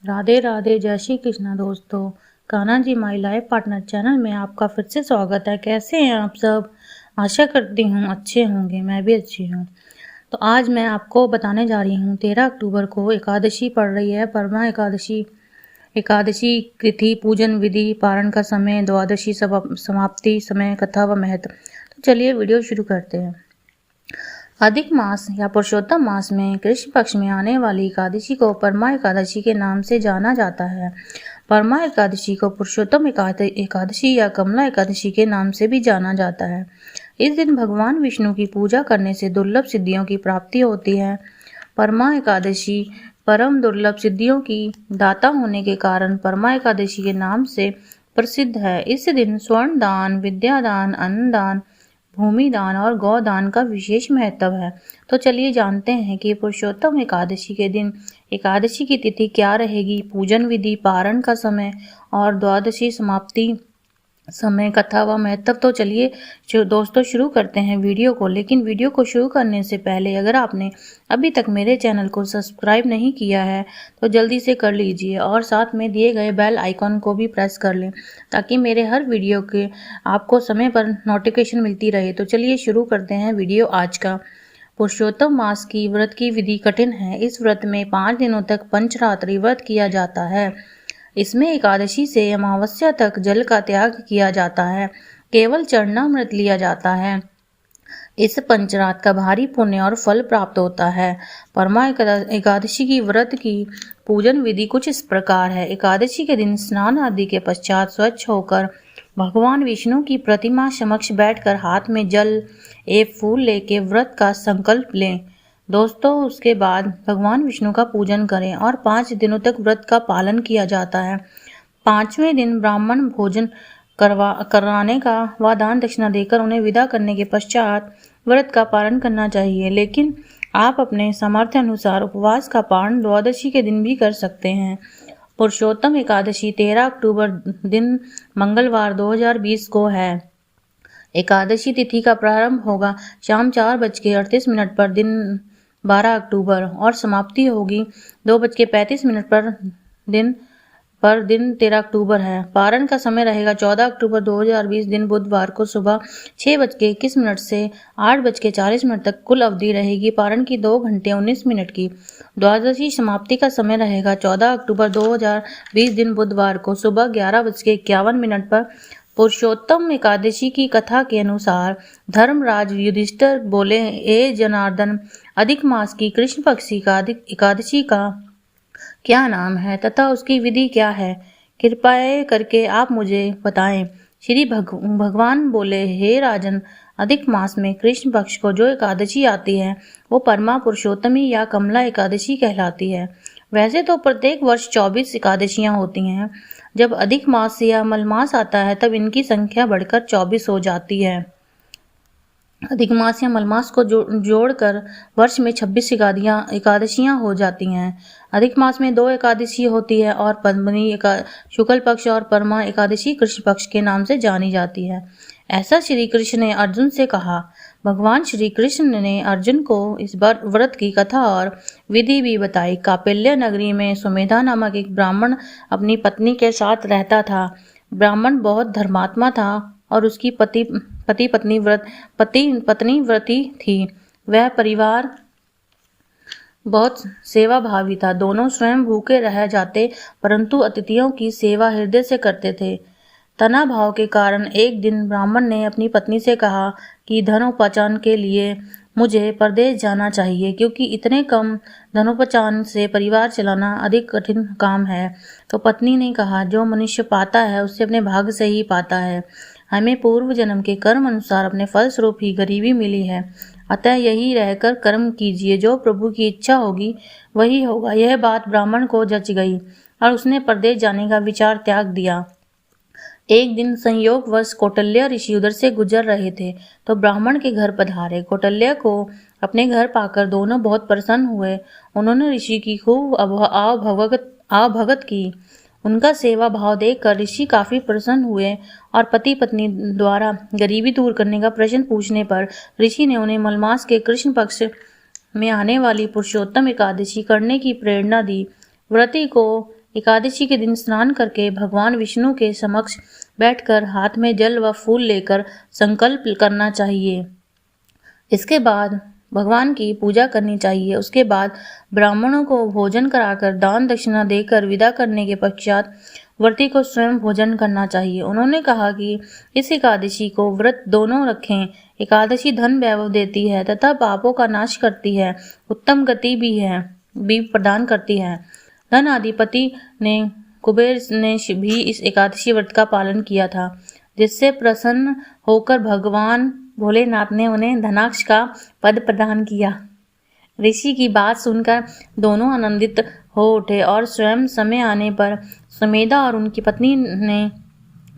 राधे राधे, जय श्री कृष्णा दोस्तों। Kanha ji my life partner channel में आपका फिर से स्वागत है। कैसे हैं आप सब? आशा करती हूँ अच्छे होंगे। मैं भी अच्छी हूँ। तो आज मैं आपको बताने जा रही हूँ 13 अक्टूबर को एकादशी पड़ रही है, परमा एकादशी। एकादशी तिथि, पूजन विधि, पारण का समय, द्वादशी समाप्ति समय, कथा व महत्व। तो चलिए वीडियो शुरू करते हैं। अधिक मास या पुरुषोत्तम मास में कृष्ण पक्ष में आने वाली एकादशी को परमा एकादशी के नाम से जाना जाता है। परमा एकादशी को पुरुषोत्तम एकादशी या कमला एकादशी के नाम से भी जाना जाता है। इस दिन भगवान विष्णु की पूजा करने से दुर्लभ सिद्धियों की प्राप्ति होती है। परमा एकादशी परम दुर्लभ सिद्धियों की दाता होने के कारण परमा एकादशी के नाम से प्रसिद्ध है। इस दिन स्वर्ण दान, विद्या दान, अन्न दान, भूमि दान और गौदान का विशेष महत्व है। तो चलिए जानते हैं कि पुरुषोत्तम एकादशी के दिन एकादशी की तिथि क्या रहेगी, पूजन विधि, पारण का समय और द्वादशी समाप्ति समय, कथा व महत्व। तो चलिए दोस्तों शुरू करते हैं वीडियो को। लेकिन वीडियो को शुरू करने से पहले अगर आपने अभी तक मेरे चैनल को सब्सक्राइब नहीं किया है तो जल्दी से कर लीजिए और साथ में दिए गए बेल आइकॉन को भी प्रेस कर लें ताकि मेरे हर वीडियो के आपको समय पर नोटिफिकेशन मिलती रहे। तो चलिए शुरू करते हैं वीडियो आज का। पुरुषोत्तम मास की व्रत की विधि कठिन है। इस व्रत में 5 दिनों तक पंचरात्रि व्रत किया जाता है। इसमें एकादशी से अमावस्या तक जल का त्याग किया जाता है, केवल चरणामृत लिया जाता है। इस पंचरात का भारी पुण्य और फल प्राप्त होता है। परमा एकादशी की व्रत की पूजन विधि कुछ इस प्रकार है। एकादशी के दिन स्नान आदि के पश्चात स्वच्छ होकर भगवान विष्णु की प्रतिमा समक्ष बैठकर हाथ में जल एक फूल लेके व्रत का संकल्प लें। दोस्तों उसके बाद भगवान विष्णु का पूजन करें और 5 दिनों तक व्रत का पालन किया जाता है। 5वें दिन ब्राह्मण भोजन कराने का व दान दक्षिणा देकर उन्हें विदा करने के पश्चात व्रत का पालन करना चाहिए। लेकिन आप अपने सामर्थ्य अनुसार उपवास का पालन द्वादशी के दिन भी कर सकते हैं। पुरुषोत्तम एकादशी 13 अक्टूबर दिन मंगलवार 2020 को है। एकादशी तिथि का प्रारंभ होगा शाम 4:38 पर दिन 12 अक्टूबर और समाप्ति होगी 2:35 पर दिन 13 अक्टूबर है। पारण का समय रहेगा 14 अक्टूबर 2020 दिन बुधवार को सुबह 6:21 से 8:40 तक कुल अवधि रहेगी पारण की 2 घंटे 19 मिनट की। द्वादशी समाप्ति का समय रहेगा 14 अक्टूबर 2020 दिन बुधवार को सुबह 11:51 पर। पुरुषोत्तम एकादशी की कथा के अनुसार धर्मराज युधिष्ठिर बोले, हे जनार्दन, अधिक मास की कृष्ण पक्ष की एकादशी का क्या नाम है तथा उसकी विधि क्या है? कृपया करके आप मुझे बताएं। श्री भगवान बोले, हे राजन, अधिक मास में कृष्ण पक्ष को जो एकादशी आती है वो परमा पुरुषोत्तमी या कमला एकादशी कहलाती है। वैसे तो प्रत्येक वर्ष 24 एकादशियां होती हैं। जब अधिक मास या मलमास आता है तब इनकी संख्या बढ़कर 24 हो जाती है। अधिक मास या मलमास को जोड़कर वर्ष में 26 एकादशियां हो जाती हैं। अधिक मास में 2 एकादशी होती है और पद्मिनी शुक्ल पक्ष और परमा एकादशी कृष्ण पक्ष के नाम से जानी जाती है। ऐसा श्री कृष्ण ने अर्जुन से कहा। भगवान श्री कृष्ण ने अर्जुन को इस बार व्रत की कथा और विधि भी बताई। कापिल्य नगरी में सुमेधा नामक एक ब्राह्मण अपनी पत्नी के साथ रहता था। ब्राह्मण बहुत धर्मात्मा था और उसकी पत्नी व्रती थी। वह परिवार बहुत सेवा भावी था। दोनों स्वयं भूखे रह जाते परंतु अतिथियों की सेवा हृदय से करते थे। तनाभाव के कारण एक दिन ब्राह्मण ने अपनी पत्नी से कहा कि धनोपार्जन के लिए मुझे परदेश जाना चाहिए, क्योंकि इतने कम धनोपार्जन से परिवार चलाना अधिक कठिन काम है। तो पत्नी ने कहा, जो मनुष्य पाता है उससे अपने भाग्य से ही पाता है। हमें पूर्व जन्म के कर्म अनुसार अपने फल स्वरूप ही गरीबी मिली है, अतः यही रहकर कर्म कीजिए, जो प्रभु की इच्छा होगी वही होगा। यह बात ब्राह्मण को जच गई और उसने परदेश जाने का विचार त्याग दिया। एक दिन संयोगवश कौटिल्य ऋषि उधर से गुजर रहे थे तो ब्राह्मण के घर पधारे। कौटिल्य को अपने घर पाकर दोनों बहुत प्रसन्न हुए। उन्होंने ऋषि की खूब आवभगत की। उनका सेवा भाव देखकर ऋषि काफी प्रसन्न हुए और पति पत्नी द्वारा गरीबी दूर करने का प्रश्न पूछने पर ऋषि ने उन्हें मलमास के कृष्ण पक्ष में आने वाली पुरुषोत्तम एकादशी करने की प्रेरणा दी। व्रती को एकादशी के दिन स्नान करके भगवान विष्णु के समक्ष बैठकर हाथ में जल व फूल लेकर संकल्प करना चाहिए। इसके बाद भगवान की पूजा करनी चाहिए। उसके बाद ब्राह्मणों को भोजन कराकर दान दक्षिणा देकर विदा करने के पश्चात व्रती को स्वयं भोजन करना चाहिए। उन्होंने कहा कि इस एकादशी को व्रत दोनों रखें। एकादशी धन वैभव देती है तथा पापों का नाश करती है, उत्तम गति भी प्रदान करती है। धन अधिपति ने कुबेर ने भी इस एकादशी व्रत का पालन किया था, जिससे प्रसन्न होकर भगवान भोलेनाथ ने उन्हें धनाक्ष का पद प्रदान किया। ऋषि की बात सुनकर दोनों आनंदित हो उठे और स्वयं समय आने पर समेधा और उनकी पत्नी ने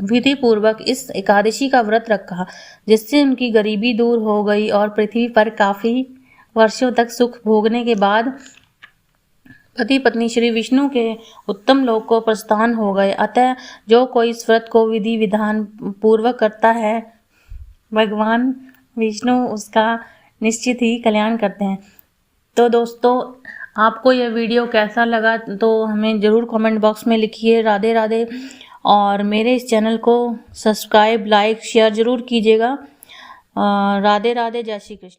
विधि पूर्वक इस एकादशी का व्रत रखा, जिससे उनकी गरीबी दूर हो गई और पृथ्वी पर काफी वर्षों तक सुख भोगने के बाद पति पत्नी श्री विष्णु के उत्तम लोक को प्रस्थान हो गए। अतः जो कोई इस व्रत को विधि विधान पूर्वक करता है, भगवान विष्णु उसका निश्चित ही कल्याण करते हैं। तो दोस्तों, आपको यह वीडियो कैसा लगा तो हमें ज़रूर कमेंट बॉक्स में लिखिए। राधे राधे। और मेरे इस चैनल को सब्सक्राइब, लाइक, शेयर ज़रूर कीजिएगा। राधे राधे। जय श्री कृष्ण।